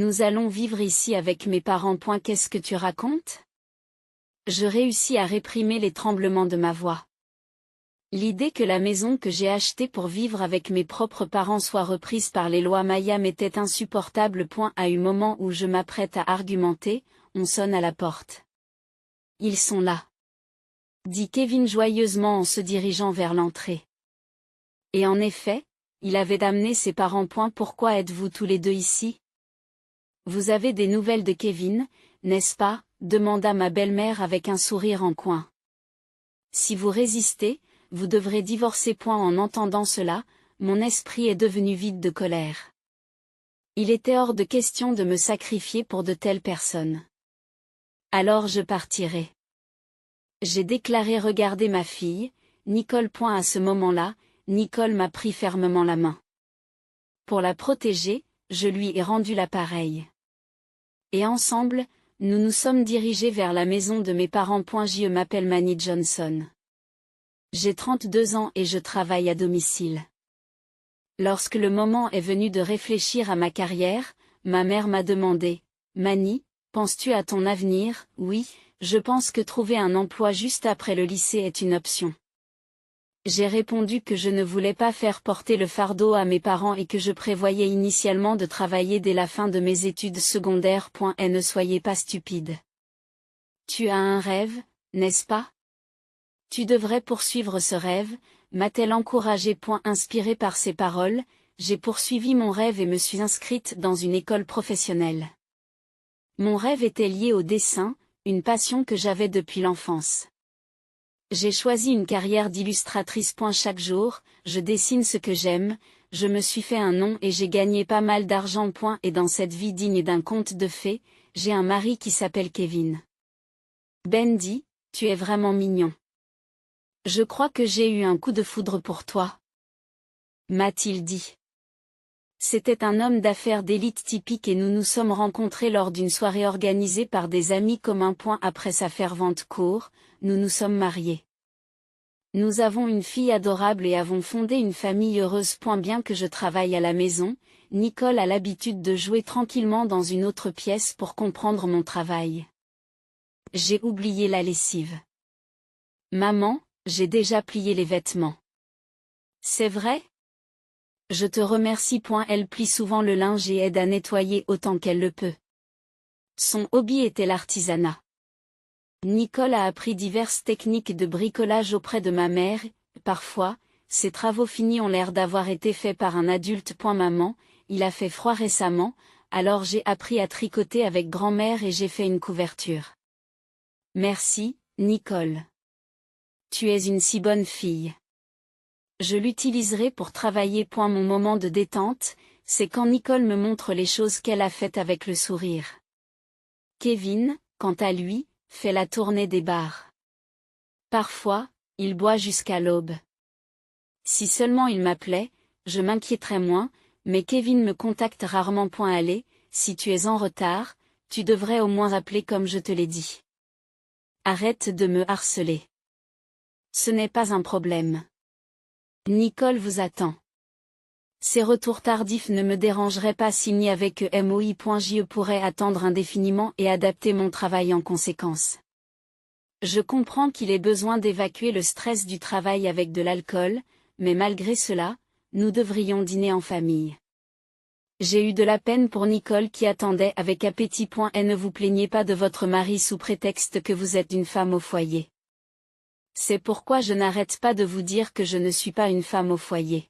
Nous allons vivre ici avec mes parents. Qu'est-ce que tu racontes? Je réussis à réprimer les tremblements de ma voix. L'idée que la maison que j'ai achetée pour vivre avec mes propres parents soit reprise par les lois Maya m'était insupportable. À un moment où je m'apprête à argumenter, on sonne à la porte. Ils sont là, dit Kevin joyeusement en se dirigeant vers l'entrée. Et en effet, il avait amené ses parents. Pourquoi êtes-vous tous les deux ici? Vous avez des nouvelles de Kevin, n'est-ce pas? Demanda ma belle-mère avec un sourire en coin. Si vous résistez, vous devrez divorcer. En entendant cela, mon esprit est devenu vide de colère. Il était hors de question de me sacrifier pour de telles personnes. Alors je partirai. J'ai déclaré regarder ma fille, Nicole. À ce moment-là, Nicole m'a pris fermement la main. Pour la protéger, je lui ai rendu l'appareil. Et ensemble, nous nous sommes dirigés vers la maison de mes parents. Je m'appelle Manny Johnson. J'ai 32 ans et je travaille à domicile. Lorsque le moment est venu de réfléchir à ma carrière, ma mère m'a demandé, « Manny, penses-tu à ton avenir? » Oui, je pense que trouver un emploi juste après le lycée est une option. J'ai répondu que je ne voulais pas faire porter le fardeau à mes parents et que je prévoyais initialement de travailler dès la fin de mes études secondaires. Et ne soyez pas stupide. Tu as un rêve, n'est-ce pas? Tu devrais poursuivre ce rêve, m'a-t-elle encouragée. Inspirée par ces paroles, j'ai poursuivi mon rêve et me suis inscrite dans une école professionnelle. Mon rêve était lié au dessin, une passion que j'avais depuis l'enfance. J'ai choisi une carrière d'illustratrice. Chaque jour, je dessine ce que j'aime, je me suis fait un nom et j'ai gagné pas mal d'argent. Et dans cette vie digne d'un conte de fées, j'ai un mari qui s'appelle Kevin. Ben dit, tu es vraiment mignon. Je crois que j'ai eu un coup de foudre pour toi, m'a-t-il dit. C'était un homme d'affaires d'élite typique et nous nous sommes rencontrés lors d'une soirée organisée par des amis communs. Après sa fervente cour, nous nous sommes mariés. Nous avons une fille adorable et avons fondé une famille heureuse. Bien que je travaille à la maison, Nicole a l'habitude de jouer tranquillement dans une autre pièce pour comprendre mon travail. J'ai oublié la lessive. Maman, j'ai déjà plié les vêtements. C'est vrai? Je te remercie. Elle plie souvent le linge et aide à nettoyer autant qu'elle le peut. Son hobby était l'artisanat. Nicole a appris diverses techniques de bricolage auprès de ma mère. Parfois, ses travaux finis ont l'air d'avoir été faits par un adulte. Maman, il a fait froid récemment, alors j'ai appris à tricoter avec grand-mère et j'ai fait une couverture. Merci, Nicole. Tu es une si bonne fille. Je l'utiliserai pour travailler. Mon moment de détente, c'est quand Nicole me montre les choses qu'elle a faites avec le sourire. Kevin, quant à lui, fait la tournée des bars. Parfois, il boit jusqu'à l'aube. Si seulement il m'appelait, je m'inquiéterais moins, mais Kevin me contacte rarement. Allez, si tu es en retard, tu devrais au moins appeler comme je te l'ai dit. Arrête de me harceler. Ce n'est pas un problème. Nicole vous attend. Ces retours tardifs ne me dérangeraient pas s'il n'y avait que moi. Je pourrais attendre indéfiniment et adapter mon travail en conséquence. Je comprends qu'il ait besoin d'évacuer le stress du travail avec de l'alcool, mais malgré cela, nous devrions dîner en famille. J'ai eu de la peine pour Nicole qui attendait avec appétit. Et ne vous plaignez pas de votre mari sous prétexte que vous êtes une femme au foyer. C'est pourquoi je n'arrête pas de vous dire que je ne suis pas une femme au foyer.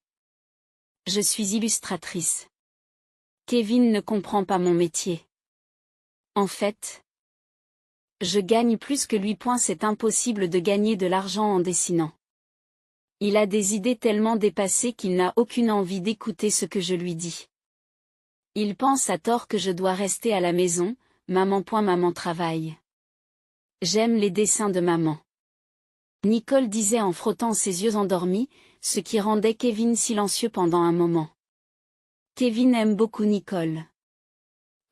Je suis illustratrice. Kevin ne comprend pas mon métier. En fait, je gagne plus que lui. C'est impossible de gagner de l'argent en dessinant. Il a des idées tellement dépassées qu'il n'a aucune envie d'écouter ce que je lui dis. Il pense à tort que je dois rester à la maison, maman. Maman travaille. J'aime les dessins de maman. Nicole disait en frottant ses yeux endormis, ce qui rendait Kevin silencieux pendant un moment. Kevin aime beaucoup Nicole.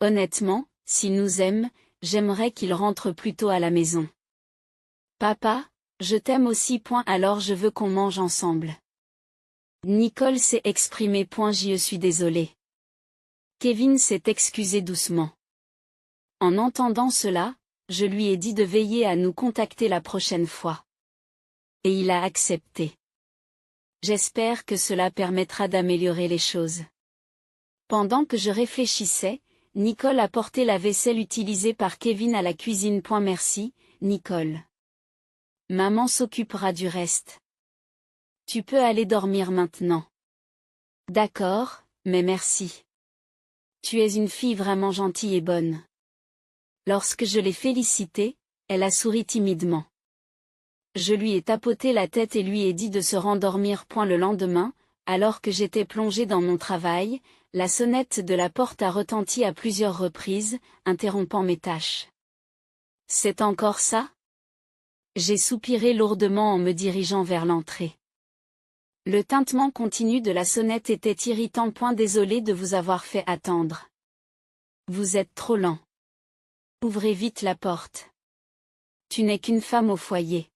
Honnêtement, s'il nous aime, j'aimerais qu'il rentre plus tôt à la maison. Papa, je t'aime aussi. Alors je veux qu'on mange ensemble. Nicole s'est exprimée. Je suis désolée. Kevin s'est excusé doucement. En entendant cela, je lui ai dit de veiller à nous contacter la prochaine fois. Et il a accepté. J'espère que cela permettra d'améliorer les choses. Pendant que je réfléchissais, Nicole a porté la vaisselle utilisée par Kevin à la cuisine. Merci, Nicole. Maman s'occupera du reste. Tu peux aller dormir maintenant. D'accord, mais merci. Tu es une fille vraiment gentille et bonne. Lorsque je l'ai félicitée, elle a souri timidement. Je lui ai tapoté la tête et lui ai dit de se rendormir. Le lendemain, alors que j'étais plongée dans mon travail, la sonnette de la porte a retenti à plusieurs reprises, interrompant mes tâches. C'est encore ça? J'ai soupiré lourdement en me dirigeant vers l'entrée. Le tintement continu de la sonnette était irritant. Désolé de vous avoir fait attendre. Vous êtes trop lent. Ouvrez vite la porte. Tu n'es qu'une femme au foyer.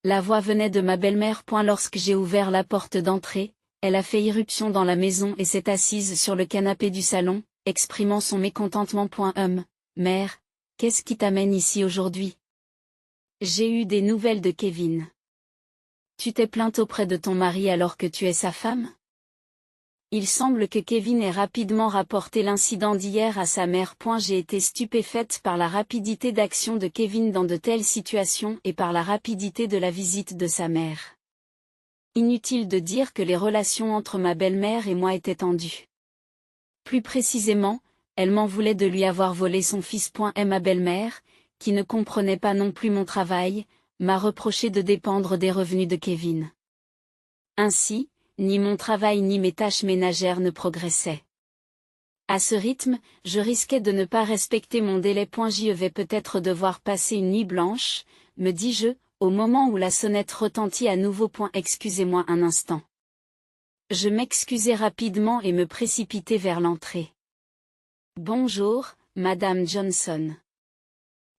La voix venait de ma belle-mère. Lorsque j'ai ouvert la porte d'entrée, elle a fait irruption dans la maison et s'est assise sur le canapé du salon, exprimant son mécontentement. Mère, qu'est-ce qui t'amène ici aujourd'hui? J'ai eu des nouvelles de Kevin. Tu t'es plainte auprès de ton mari alors que tu es sa femme? Il semble que Kevin ait rapidement rapporté l'incident d'hier à sa mère. J'ai été stupéfaite par la rapidité d'action de Kevin dans de telles situations et par la rapidité de la visite de sa mère. Inutile de dire que les relations entre ma belle-mère et moi étaient tendues. Plus précisément, elle m'en voulait de lui avoir volé son fils. Et ma belle-mère, qui ne comprenait pas non plus mon travail, m'a reproché de dépendre des revenus de Kevin. Ainsi, ni mon travail ni mes tâches ménagères ne progressaient. À ce rythme, je risquais de ne pas respecter mon délai. J'y vais peut-être devoir passer une nuit blanche, me dis-je, au moment où la sonnette retentit à nouveau. Excusez-moi un instant. Je m'excusai rapidement et me précipitai vers l'entrée. Bonjour, Madame Johnson.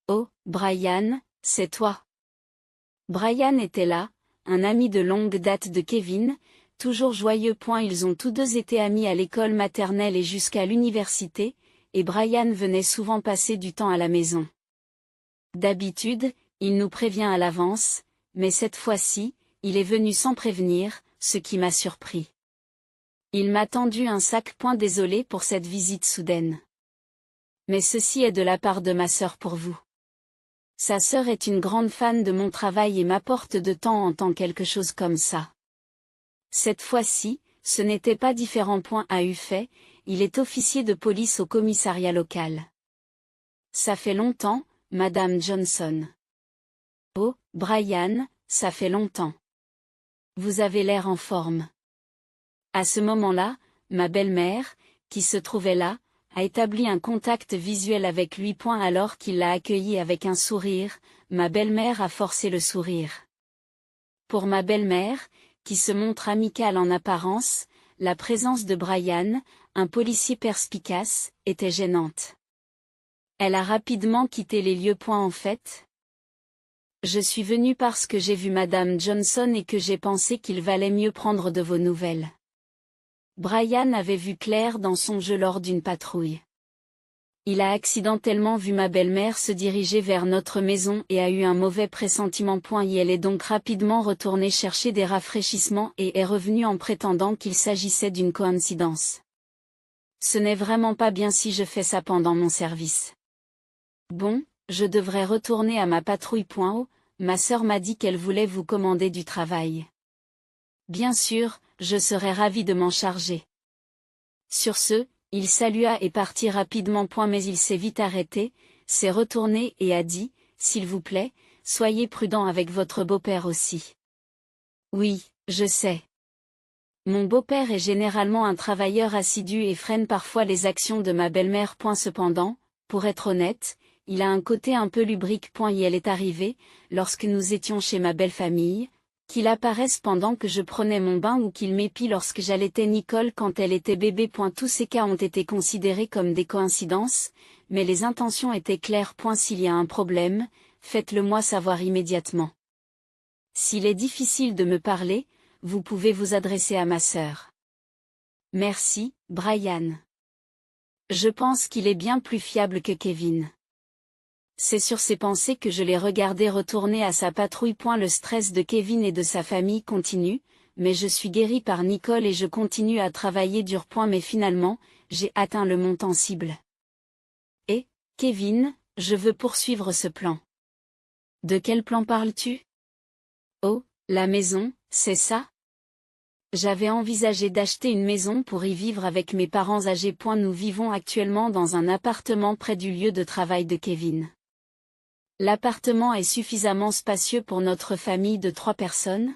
Oh, Brian, c'est toi. Brian était là, un ami de longue date de Kevin, toujours joyeux. Ils ont tous deux été amis à l'école maternelle et jusqu'à l'université, et Brian venait souvent passer du temps à la maison. D'habitude, il nous prévient à l'avance, mais cette fois-ci, il est venu sans prévenir, ce qui m'a surpris. Il m'a tendu un sac. Désolé pour cette visite soudaine. Mais ceci est de la part de ma sœur pour vous. Sa sœur est une grande fan de mon travail et m'apporte de temps en temps quelque chose comme ça. Cette fois-ci, ce n'était pas différent. A eu fait, il est officier de police au commissariat local. Ça fait longtemps, Madame Johnson. Oh, Brian, ça fait longtemps. Vous avez l'air en forme. À ce moment-là, ma belle-mère, qui se trouvait là, a établi un contact visuel avec lui. Alors qu'il l'a accueilli avec un sourire, ma belle-mère a forcé le sourire. Pour ma belle-mère, qui se montre amicale en apparence, la présence de Brian, un policier perspicace, était gênante. Elle a rapidement quitté les lieux. En fait, je suis venue parce que j'ai vu Madame Johnson et que j'ai pensé qu'il valait mieux prendre de vos nouvelles. Brian avait vu clair dans son jeu lors d'une patrouille. Il a accidentellement vu ma belle-mère se diriger vers notre maison et a eu un mauvais pressentiment. Elle est donc rapidement retournée chercher des rafraîchissements et est revenue en prétendant qu'il s'agissait d'une coïncidence. Ce n'est vraiment pas bien si je fais ça pendant mon service. Bon, je devrais retourner à ma patrouille. Ma sœur m'a dit qu'elle voulait vous commander du travail. Bien sûr, je serais ravie de m'en charger. Sur ce, il salua et partit rapidement. Mais il s'est vite arrêté, s'est retourné et a dit, s'il vous plaît, soyez prudent avec votre beau-père aussi. Oui, je sais. Mon beau-père est généralement un travailleur assidu et freine parfois les actions de ma belle-mère. Cependant, pour être honnête, il a un côté un peu lubrique. Et elle est arrivée, lorsque nous étions chez ma belle famille, qu'il apparaisse pendant que je prenais mon bain ou qu'il m'épie lorsque j'allaitais Nicole quand elle était bébé. Tous ces cas ont été considérés comme des coïncidences, mais les intentions étaient claires. S'il y a un problème, faites-le moi savoir immédiatement. S'il est difficile de me parler, vous pouvez vous adresser à ma sœur. Merci, Brian. Je pense qu'il est bien plus fiable que Kevin. C'est sur ces pensées que je l'ai regardé retourner à sa patrouille. Le stress de Kevin et de sa famille continue, mais je suis guéri par Nicole et je continue à travailler dur. Mais finalement, j'ai atteint le montant cible. Et, Kevin, je veux poursuivre ce plan. De quel plan parles-tu? Oh, la maison, c'est ça? J'avais envisagé d'acheter une maison pour y vivre avec mes parents âgés. Nous vivons actuellement dans un appartement près du lieu de travail de Kevin. L'appartement est suffisamment spacieux pour notre famille de 3 personnes.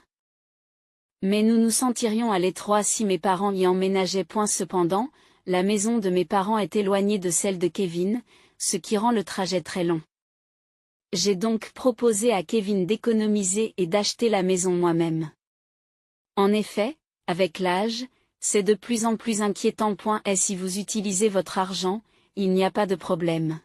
Mais nous nous sentirions à l'étroit si mes parents y emménageaient. Cependant, la maison de mes parents est éloignée de celle de Kevin, ce qui rend le trajet très long. J'ai donc proposé à Kevin d'économiser et d'acheter la maison moi-même. En effet, avec l'âge, c'est de plus en plus inquiétant. Et si vous utilisez votre argent, il n'y a pas de problème.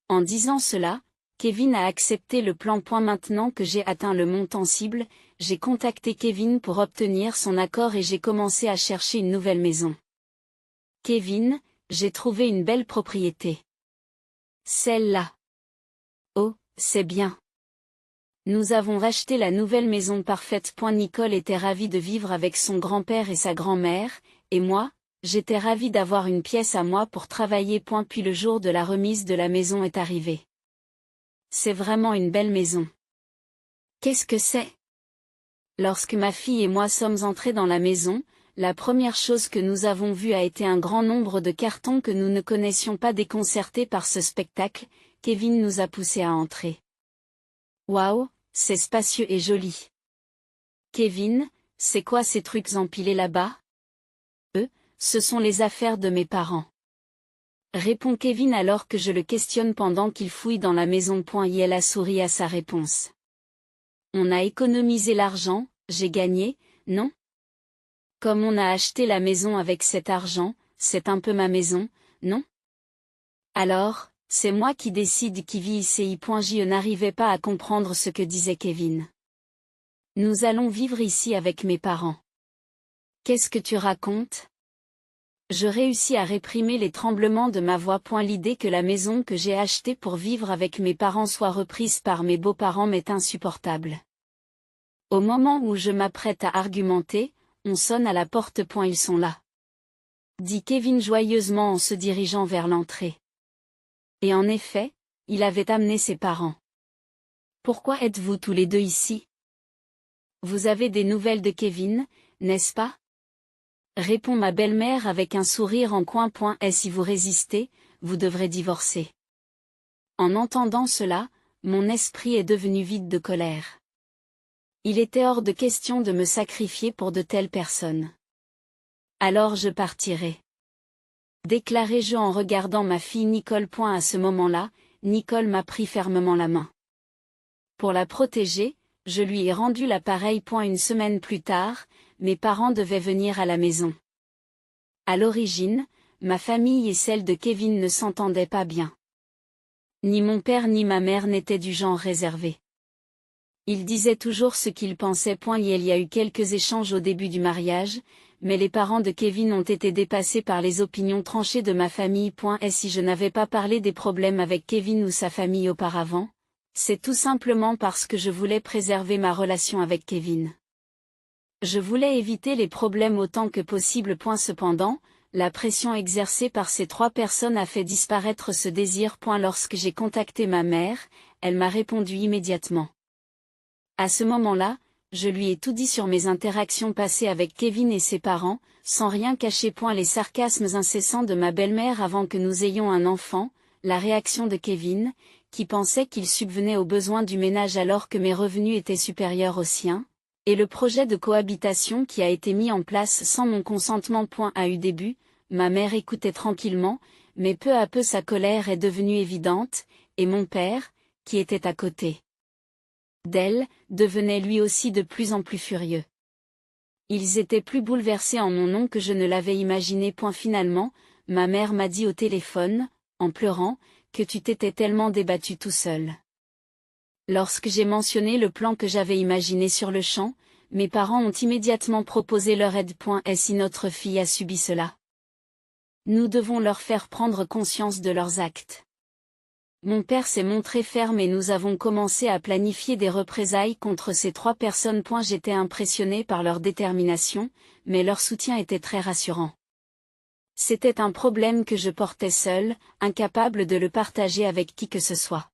En disant cela, Kevin a accepté le plan. Maintenant que j'ai atteint le montant cible, j'ai contacté Kevin pour obtenir son accord et j'ai commencé à chercher une nouvelle maison. Kevin, j'ai trouvé une belle propriété. Celle-là. Oh, c'est bien. Nous avons racheté la nouvelle maison parfaite. Nicole était ravie de vivre avec son grand-père et sa grand-mère, et moi, j'étais ravie d'avoir une pièce à moi pour travailler. Puis le jour de la remise de la maison est arrivé. C'est vraiment une belle maison. Qu'est-ce que c'est? Lorsque ma fille et moi sommes entrés dans la maison, la première chose que nous avons vue a été un grand nombre de cartons que nous ne connaissions pas. Déconcertés par ce spectacle, Kevin nous a poussés à entrer. Waouh, c'est spacieux et joli. Kevin, c'est quoi ces trucs empilés là-bas? Ce sont les affaires de mes parents. Répond Kevin alors que je le questionne pendant qu'il fouille dans la maison. Il a souri à sa réponse. On a économisé l'argent, j'ai gagné, non? Comme on a acheté la maison avec cet argent, c'est un peu ma maison, non? Alors, c'est moi qui décide qui vit ici. Je n'arrivais pas à comprendre ce que disait Kevin. Nous allons vivre ici avec mes parents. Qu'est-ce que tu racontes? Je réussis à réprimer les tremblements de ma voix. L'idée que la maison que j'ai achetée pour vivre avec mes parents soit reprise par mes beaux-parents m'est insupportable. Au moment où je m'apprête à argumenter, on sonne à la porte. Ils sont là. Dit Kevin joyeusement en se dirigeant vers l'entrée. Et en effet, il avait amené ses parents. Pourquoi êtes-vous tous les deux ici? Vous avez des nouvelles de Kevin, n'est-ce pas? Répond ma belle-mère avec un sourire en coin. Et si vous résistez, vous devrez divorcer. En entendant cela, mon esprit est devenu vide de colère. Il était hors de question de me sacrifier pour de telles personnes. Alors je partirai. Déclarai-je en regardant ma fille Nicole. À ce moment-là, Nicole m'a pris fermement la main. Pour la protéger, je lui ai rendu l'appareil. Une semaine plus tard, mes parents devaient venir à la maison. À l'origine, ma famille et celle de Kevin ne s'entendaient pas bien. Ni mon père ni ma mère n'étaient du genre réservé. Ils disaient toujours ce qu'ils pensaient. Il y a eu quelques échanges au début du mariage, mais les parents de Kevin ont été dépassés par les opinions tranchées de ma famille. Et si je n'avais pas parlé des problèmes avec Kevin ou sa famille auparavant, c'est tout simplement parce que je voulais préserver ma relation avec Kevin. Je voulais éviter les problèmes autant que possible. Cependant, la pression exercée par ces 3 personnes a fait disparaître ce désir. Lorsque j'ai contacté ma mère, elle m'a répondu immédiatement. À ce moment-là, je lui ai tout dit sur mes interactions passées avec Kevin et ses parents, sans rien cacher. Les sarcasmes incessants de ma belle-mère avant que nous ayons un enfant, la réaction de Kevin, qui pensait qu'il subvenait aux besoins du ménage alors que mes revenus étaient supérieurs aux siens, et le projet de cohabitation qui a été mis en place sans mon consentement. À eu début, ma mère écoutait tranquillement, mais peu à peu sa colère est devenue évidente, et mon père, qui était à côté d'elle, devenait lui aussi de plus en plus furieux. Ils étaient plus bouleversés en mon nom que je ne l'avais imaginé. Finalement, ma mère m'a dit au téléphone, en pleurant, que tu t'étais tellement débattu tout seul. Lorsque j'ai mentionné le plan que j'avais imaginé sur le champ, mes parents ont immédiatement proposé leur aide. Et si notre fille a subi cela? Nous devons leur faire prendre conscience de leurs actes. Mon père s'est montré ferme et nous avons commencé à planifier des représailles contre ces 3 personnes. J'étais impressionné par leur détermination, mais leur soutien était très rassurant. C'était un problème que je portais seul, incapable de le partager avec qui que ce soit.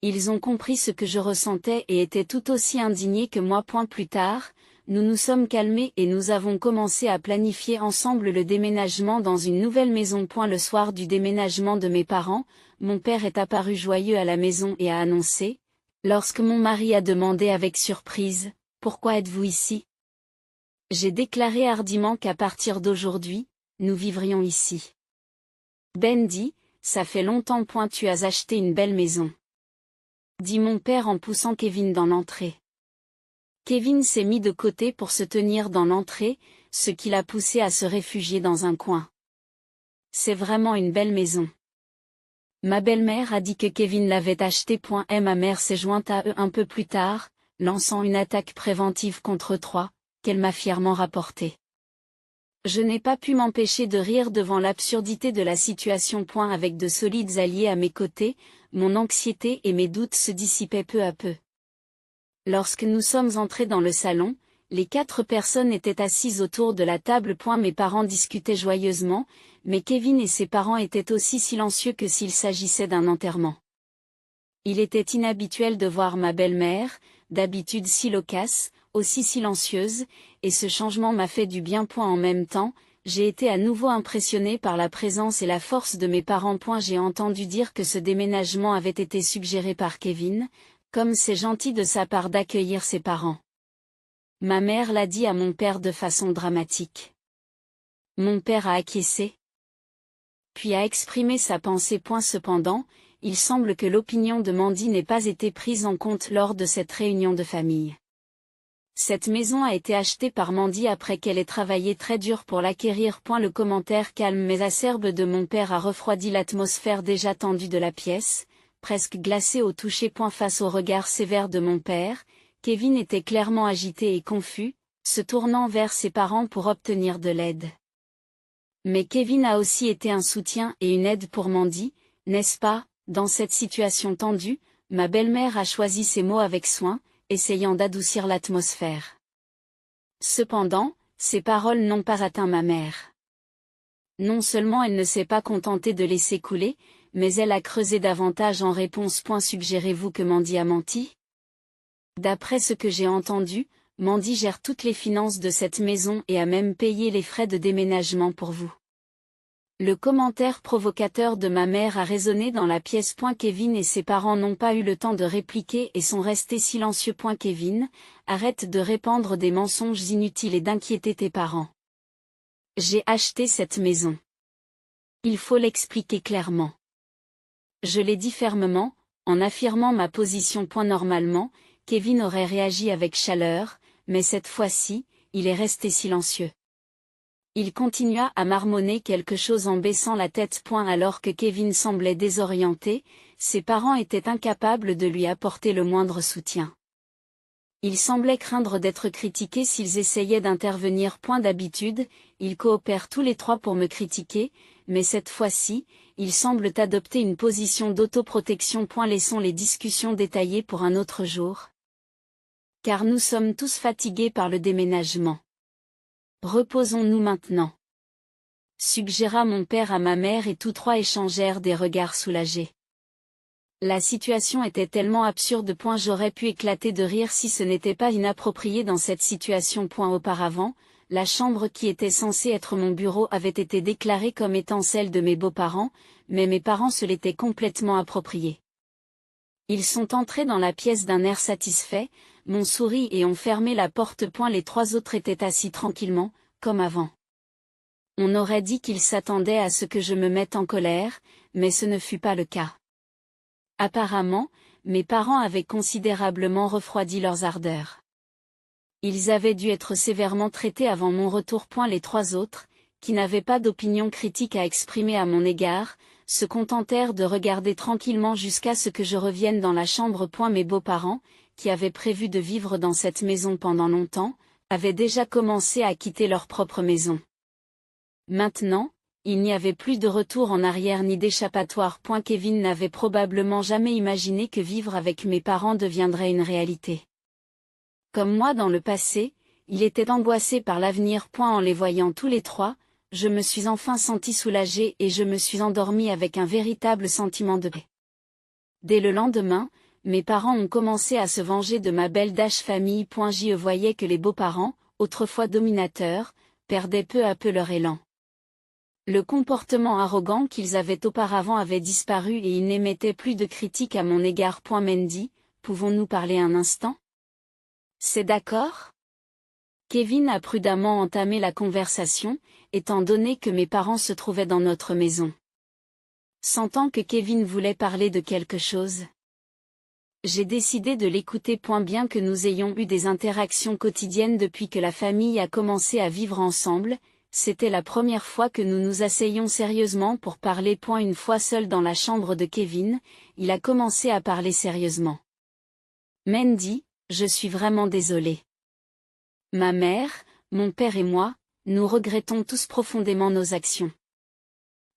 Ils ont compris ce que je ressentais et étaient tout aussi indignés que moi. Plus tard, nous nous sommes calmés et nous avons commencé à planifier ensemble le déménagement dans une nouvelle maison. Le soir du déménagement de mes parents, mon père est apparu joyeux à la maison et a annoncé, lorsque mon mari a demandé avec surprise, « Pourquoi êtes-vous ici ?» J'ai déclaré hardiment qu'à partir d'aujourd'hui, nous vivrions ici. Ben dit, « Ça fait longtemps. Tu as acheté une belle maison. » dit mon père en poussant Kevin dans l'entrée. Kevin s'est mis de côté pour se tenir dans l'entrée, ce qui l'a poussé à se réfugier dans un coin. C'est vraiment une belle maison. Ma belle-mère a dit que Kevin l'avait acheté. Et ma mère s'est jointe à eux un peu plus tard, lançant une attaque préventive contre 3, qu'elle m'a fièrement rapportée. Je n'ai pas pu m'empêcher de rire devant l'absurdité de la situation. Avec de solides alliés à mes côtés, mon anxiété et mes doutes se dissipaient peu à peu. Lorsque nous sommes entrés dans le salon, les 4 personnes étaient assises autour de la table. Mes parents discutaient joyeusement, mais Kevin et ses parents étaient aussi silencieux que s'il s'agissait d'un enterrement. Il était inhabituel de voir ma belle-mère, d'habitude si loquace, aussi silencieuse, et ce changement m'a fait du bien. En même temps, j'ai été à nouveau impressionné par la présence et la force de mes parents. J'ai entendu dire que ce déménagement avait été suggéré par Kevin, comme c'est gentil de sa part d'accueillir ses parents. Ma mère l'a dit à mon père de façon dramatique. Mon père a acquiescé, puis a exprimé sa pensée. Cependant, il semble que l'opinion de Mandy n'ait pas été prise en compte lors de cette réunion de famille. Cette maison a été achetée par Mandy après qu'elle ait travaillé très dur pour l'acquérir. Le commentaire calme mais acerbe de mon père a refroidi l'atmosphère déjà tendue de la pièce, presque glacée au toucher. Face au regard sévère de mon père, Kevin était clairement agité et confus, se tournant vers ses parents pour obtenir de l'aide. Mais Kevin a aussi été un soutien et une aide pour Mandy, n'est-ce pas? Dans cette situation tendue, ma belle-mère a choisi ses mots avec soin, essayant d'adoucir l'atmosphère. Cependant, ces paroles n'ont pas atteint ma mère. Non seulement elle ne s'est pas contentée de laisser couler, mais elle a creusé davantage en réponse. Suggérez-vous que Mandy a menti? D'après ce que j'ai entendu, Mandy gère toutes les finances de cette maison et a même payé les frais de déménagement pour vous. Le commentaire provocateur de ma mère a résonné dans la pièce. Kevin et ses parents n'ont pas eu le temps de répliquer et sont restés silencieux. Kevin, arrête de répandre des mensonges inutiles et d'inquiéter tes parents. J'ai acheté cette maison. Il faut l'expliquer clairement. Je l'ai dit fermement, en affirmant ma position. Normalement, Kevin aurait réagi avec chaleur, mais cette fois-ci, il est resté silencieux. Il continua à marmonner quelque chose en baissant la tête. Alors que Kevin semblait désorienté, ses parents étaient incapables de lui apporter le moindre soutien. Ils semblaient craindre d'être critiqués s'ils essayaient d'intervenir. D'habitude, ils coopèrent tous les 3 pour me critiquer, mais cette fois-ci, ils semblent adopter une position d'autoprotection. Laissons les discussions détaillées pour un autre jour. Car nous sommes tous fatigués par le déménagement. Reposons-nous maintenant. Suggéra mon père à ma mère et tous 3 échangèrent des regards soulagés. La situation était tellement absurde. J'aurais pu éclater de rire si ce n'était pas inapproprié dans cette situation. Auparavant, la chambre qui était censée être mon bureau avait été déclarée comme étant celle de mes beaux-parents, mais mes parents se l'étaient complètement appropriée. Ils sont entrés dans la pièce d'un air satisfait, m'ont souri et ont fermé la porte. Les 3 autres étaient assis tranquillement, comme avant. On aurait dit qu'ils s'attendaient à ce que je me mette en colère, mais ce ne fut pas le cas. Apparemment, mes parents avaient considérablement refroidi leurs ardeurs. Ils avaient dû être sévèrement traités avant mon retour. Les 3 autres, qui n'avaient pas d'opinion critique à exprimer à mon égard, se contentèrent de regarder tranquillement jusqu'à ce que je revienne dans la chambre. Mes beaux-parents, qui avaient prévu de vivre dans cette maison pendant longtemps, avaient déjà commencé à quitter leur propre maison. Maintenant, il n'y avait plus de retour en arrière ni d'échappatoire. Kevin n'avait probablement jamais imaginé que vivre avec mes parents deviendrait une réalité. Comme moi dans le passé, il était angoissé par l'avenir. En les voyant tous les trois, je me suis enfin senti soulagée et je me suis endormie avec un véritable sentiment de paix. Dès le lendemain, mes parents ont commencé à se venger de ma belle famille. Je voyais que les beaux-parents, autrefois dominateurs, perdaient peu à peu leur élan. Le comportement arrogant qu'ils avaient auparavant avait disparu et ils n'émettaient plus de critiques à mon égard. Mandy, pouvons-nous parler un instant? C'est d'accord? Kevin a prudemment entamé la conversation, étant donné que mes parents se trouvaient dans notre maison. Sentant que Kevin voulait parler de quelque chose, j'ai décidé de l'écouter. Bien que nous ayons eu des interactions quotidiennes depuis que la famille a commencé à vivre ensemble, c'était la première fois que nous nous asseyions sérieusement pour parler. Une fois seul dans la chambre de Kevin, il a commencé à parler sérieusement. Mandy, je suis vraiment désolée. Ma mère, mon père et moi, nous regrettons tous profondément nos actions.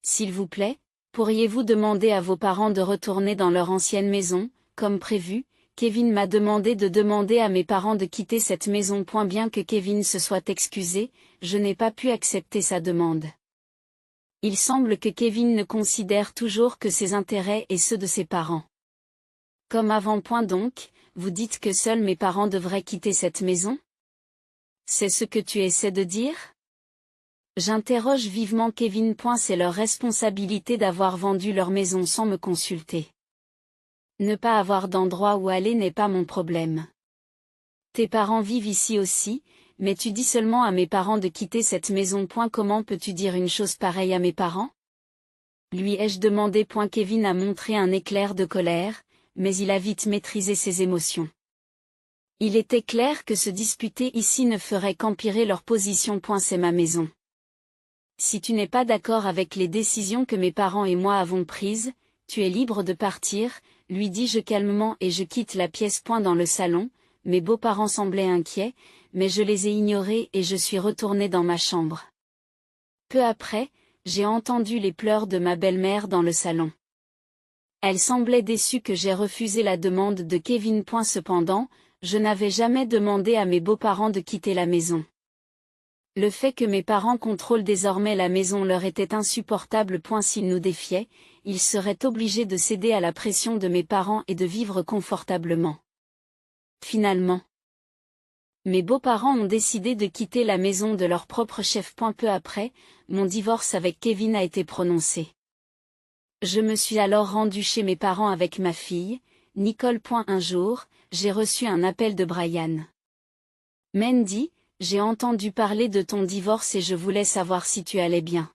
S'il vous plaît, pourriez-vous demander à vos parents de retourner dans leur ancienne maison, comme prévu? Kevin m'a demandé de demander à mes parents de quitter cette maison. Bien que Kevin se soit excusé, je n'ai pas pu accepter sa demande. Il semble que Kevin ne considère toujours que ses intérêts et ceux de ses parents. Comme avant. Donc, vous dites que seuls mes parents devraient quitter cette maison? C'est ce que tu essaies de dire? J'interroge vivement Kevin. C'est leur responsabilité d'avoir vendu leur maison sans me consulter. Ne pas avoir d'endroit où aller n'est pas mon problème. Tes parents vivent ici aussi, mais tu dis seulement à mes parents de quitter cette maison. Comment peux-tu dire une chose pareille à mes parents? Lui ai-je demandé. Kevin a montré un éclair de colère, mais il a vite maîtrisé ses émotions. Il était clair que se disputer ici ne ferait qu'empirer leur position. C'est ma maison. Si tu n'es pas d'accord avec les décisions que mes parents et moi avons prises, tu es libre de partir, lui dis-je calmement et je quitte la pièce. Dans le salon, mes beaux-parents semblaient inquiets, mais je les ai ignorés et je suis retournée dans ma chambre. Peu après, j'ai entendu les pleurs de ma belle-mère dans le salon. Elle semblait déçue que j'ai refusé la demande de Kevin. Cependant, je n'avais jamais demandé à mes beaux-parents de quitter la maison. Le fait que mes parents contrôlent désormais la maison leur était insupportable. S'ils nous défiaient, ils seraient obligés de céder à la pression de mes parents et de vivre confortablement. Finalement, mes beaux-parents ont décidé de quitter la maison de leur propre chef. Peu après, mon divorce avec Kevin a été prononcé. Je me suis alors rendue chez mes parents avec ma fille, Nicole. Un jour, j'ai reçu un appel de Brian. Mandy, j'ai entendu parler de ton divorce et je voulais savoir si tu allais bien.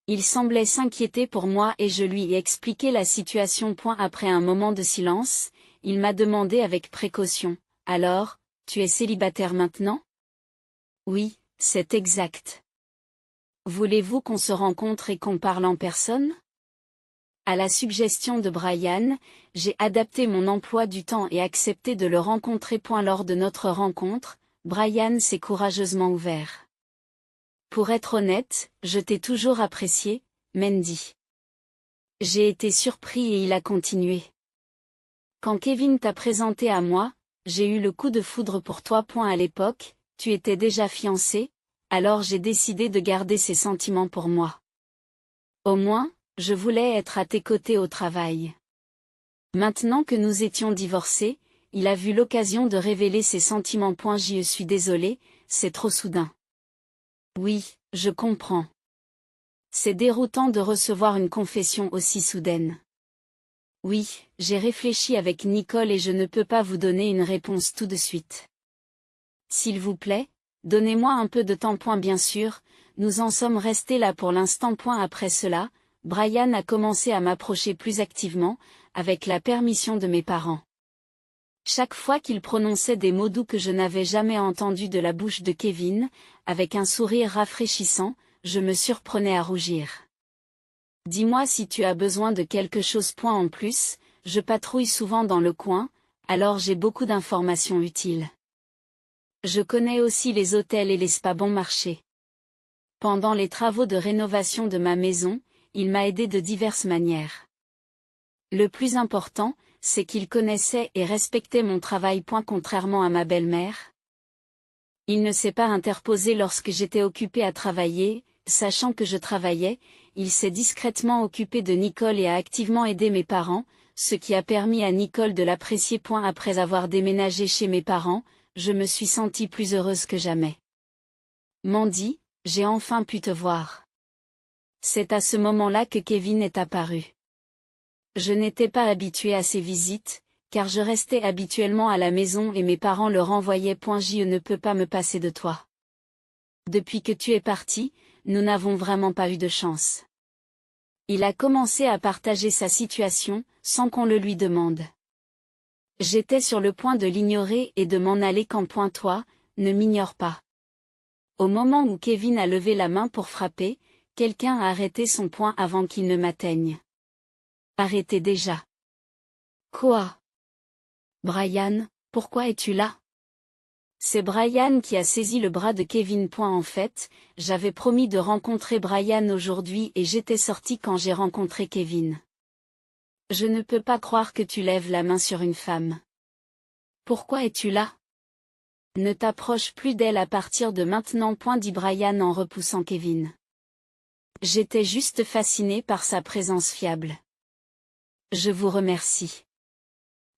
Il semblait s'inquiéter pour moi et je lui ai expliqué la situation. Après un moment de silence, il m'a demandé avec précaution, « Alors, tu es célibataire maintenant? » Oui, c'est exact. Voulez-vous qu'on se rencontre et qu'on parle en personne? À la suggestion de Brian, j'ai adapté mon emploi du temps et accepté de le rencontrer. Lors de notre rencontre, Brian s'est courageusement ouvert. Pour être honnête, je t'ai toujours apprécié, Mandy. J'ai été surpris et il a continué. Quand Kevin t'a présenté à moi, j'ai eu le coup de foudre pour toi. À l'époque, tu étais déjà fiancé, alors j'ai décidé de garder ces sentiments pour moi. Au moins, je voulais être à tes côtés au travail. Maintenant que nous étions divorcés, il a vu l'occasion de révéler ses sentiments. Je suis désolée, c'est trop soudain. Oui, je comprends. C'est déroutant de recevoir une confession aussi soudaine. Oui, j'ai réfléchi avec Nicole et je ne peux pas vous donner une réponse tout de suite. S'il vous plaît, donnez-moi un peu de temps. Bien sûr, nous en sommes restés là pour l'instant. Après cela, Brian a commencé à m'approcher plus activement, avec la permission de mes parents. Chaque fois qu'il prononçait des mots doux que je n'avais jamais entendus de la bouche de Kevin, avec un sourire rafraîchissant, je me surprenais à rougir. Dis-moi si tu as besoin de quelque chose. En plus, je patrouille souvent dans le coin, alors j'ai beaucoup d'informations utiles. Je connais aussi les hôtels et les spas bon marché. Pendant les travaux de rénovation de ma maison, il m'a aidé de diverses manières. Le plus important, c'est qu'il connaissait et respectait mon travail. Contrairement à ma belle-mère, il ne s'est pas interposé lorsque j'étais occupée à travailler, sachant que je travaillais, il s'est discrètement occupé de Nicole et a activement aidé mes parents, ce qui a permis à Nicole de l'apprécier. Après avoir déménagé chez mes parents, je me suis sentie plus heureuse que jamais. Mandy, j'ai enfin pu te voir. C'est à ce moment-là que Kevin est apparu. Je n'étais pas habituée à ces visites, car je restais habituellement à la maison et mes parents le renvoyaient. Je ne peux pas me passer de toi. Depuis que tu es parti, nous n'avons vraiment pas eu de chance. Il a commencé à partager sa situation, sans qu'on le lui demande. J'étais sur le point de l'ignorer et de m'en aller quand toi, ne m'ignore pas. Au moment où Kevin a levé la main pour frapper, quelqu'un a arrêté son poing avant qu'il ne m'atteigne. Arrêtez déjà. Quoi? Brian, pourquoi es-tu là? C'est Brian qui a saisi le bras de Kevin. En fait, j'avais promis de rencontrer Brian aujourd'hui et j'étais sortie quand j'ai rencontré Kevin. Je ne peux pas croire que tu lèves la main sur une femme. Pourquoi es-tu là? Ne t'approche plus d'elle à partir de maintenant. Dit Brian en repoussant Kevin. J'étais juste fascinée par sa présence fiable. Je vous remercie.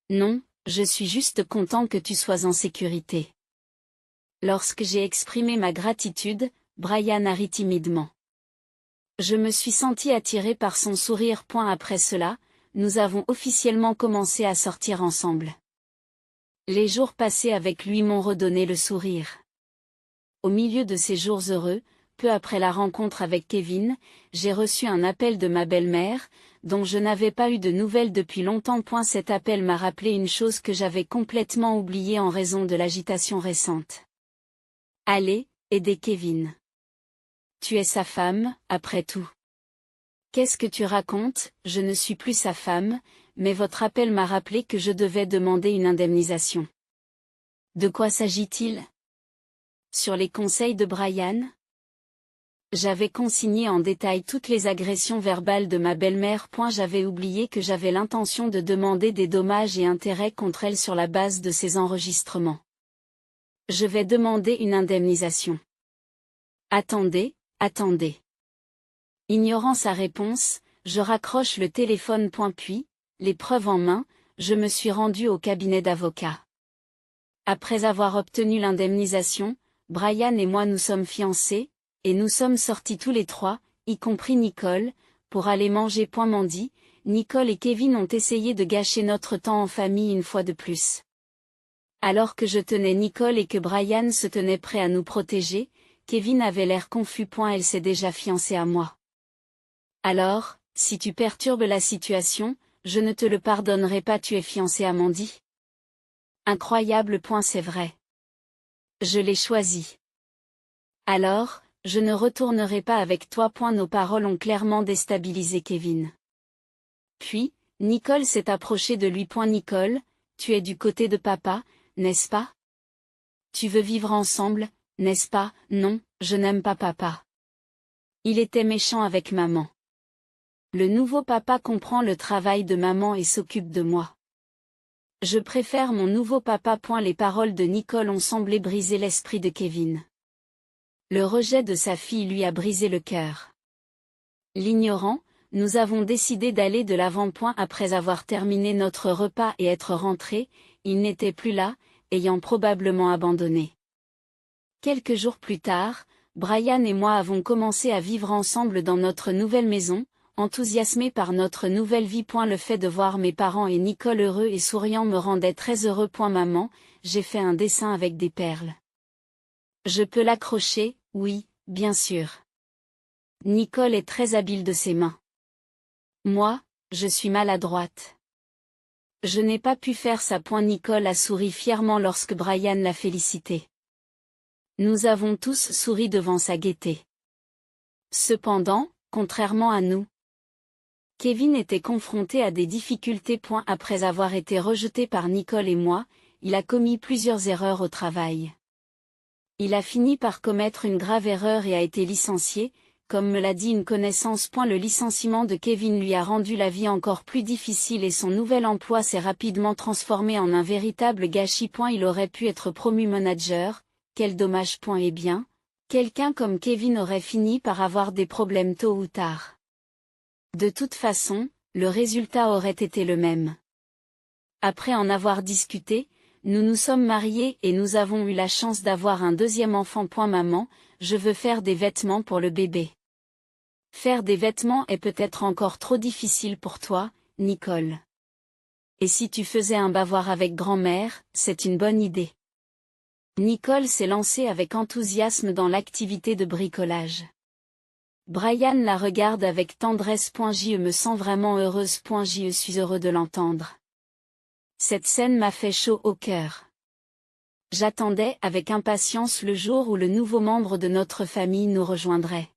Non, je suis juste content que tu sois en sécurité. Lorsque j'ai exprimé ma gratitude, Brian a ri timidement. Je me suis sentie attirée par son sourire. Après cela, nous avons officiellement commencé à sortir ensemble. Les jours passés avec lui m'ont redonné le sourire. Au milieu de ces jours heureux, peu après la rencontre avec Kevin, j'ai reçu un appel de ma belle-mère, dont je n'avais pas eu de nouvelles depuis longtemps. Cet appel m'a rappelé une chose que j'avais complètement oubliée en raison de l'agitation récente. Allez, aidez Kevin. Tu es sa femme, après tout. Qu'est-ce que tu racontes? Je ne suis plus sa femme, mais votre appel m'a rappelé que je devais demander une indemnisation. De quoi s'agit-il? Sur les conseils de Brian? J'avais consigné en détail toutes les agressions verbales de ma belle-mère. J'avais oublié que j'avais l'intention de demander des dommages et intérêts contre elle sur la base de ces enregistrements. Je vais demander une indemnisation. Attendez. Ignorant sa réponse, je raccroche le téléphone. Puis, les preuves en main, je me suis rendue au cabinet d'avocat. Après avoir obtenu l'indemnisation, Brian et moi nous sommes fiancés, et nous sommes sortis tous les trois, y compris Nicole, pour aller manger. Mandy, Nicole et Kevin ont essayé de gâcher notre temps en famille une fois de plus. Alors que je tenais Nicole et que Brian se tenait prêt à nous protéger, Kevin avait l'air confus. Elle s'est déjà fiancée à moi. Alors, si tu perturbes la situation, je ne te le pardonnerai pas. Tu es fiancée à Mandy? Incroyable. C'est vrai. Je l'ai choisi. Alors, je ne retournerai pas avec toi. Nos paroles ont clairement déstabilisé Kevin. Puis, Nicole s'est approchée de lui. Nicole, tu es du côté de papa, n'est-ce pas? Tu veux vivre ensemble, n'est-ce pas? Non, je n'aime pas papa. Il était méchant avec maman. Le nouveau papa comprend le travail de maman et s'occupe de moi. Je préfère mon nouveau papa. Les paroles de Nicole ont semblé briser l'esprit de Kevin. Le rejet de sa fille lui a brisé le cœur. L'ignorant, nous avons décidé d'aller de l'avant. Après avoir terminé notre repas et être rentrés, il n'était plus là, ayant probablement abandonné. Quelques jours plus tard, Brian et moi avons commencé à vivre ensemble dans notre nouvelle maison, enthousiasmés par notre nouvelle vie. Le fait de voir mes parents et Nicole heureux et souriants me rendait très heureux. Maman, j'ai fait un dessin avec des perles. Je peux l'accrocher? Oui, bien sûr. Nicole est très habile de ses mains. Moi, je suis maladroite. Je n'ai pas pu faire ça. Nicole a souri fièrement lorsque Brian l'a félicité. Nous avons tous souri devant sa gaieté. Cependant, contrairement à nous, Kevin était confronté à des difficultés. Après avoir été rejeté par Nicole et moi, il a commis plusieurs erreurs au travail. Il a fini par commettre une grave erreur et a été licencié, comme me l'a dit une connaissance. Le licenciement de Kevin lui a rendu la vie encore plus difficile et son nouvel emploi s'est rapidement transformé en un véritable gâchis. Il aurait pu être promu manager, quel dommage. Eh bien, quelqu'un comme Kevin aurait fini par avoir des problèmes tôt ou tard. De toute façon, le résultat aurait été le même. Après en avoir discuté, nous nous sommes mariés et nous avons eu la chance d'avoir un deuxième enfant. Maman, je veux faire des vêtements pour le bébé. Faire des vêtements est peut-être encore trop difficile pour toi, Nicole. Et si tu faisais un bavoir avec grand-mère, c'est une bonne idée. Nicole s'est lancée avec enthousiasme dans l'activité de bricolage. Brian la regarde avec tendresse. Je me sens vraiment heureuse. Je suis heureux de l'entendre. Cette scène m'a fait chaud au cœur. J'attendais avec impatience le jour où le nouveau membre de notre famille nous rejoindrait.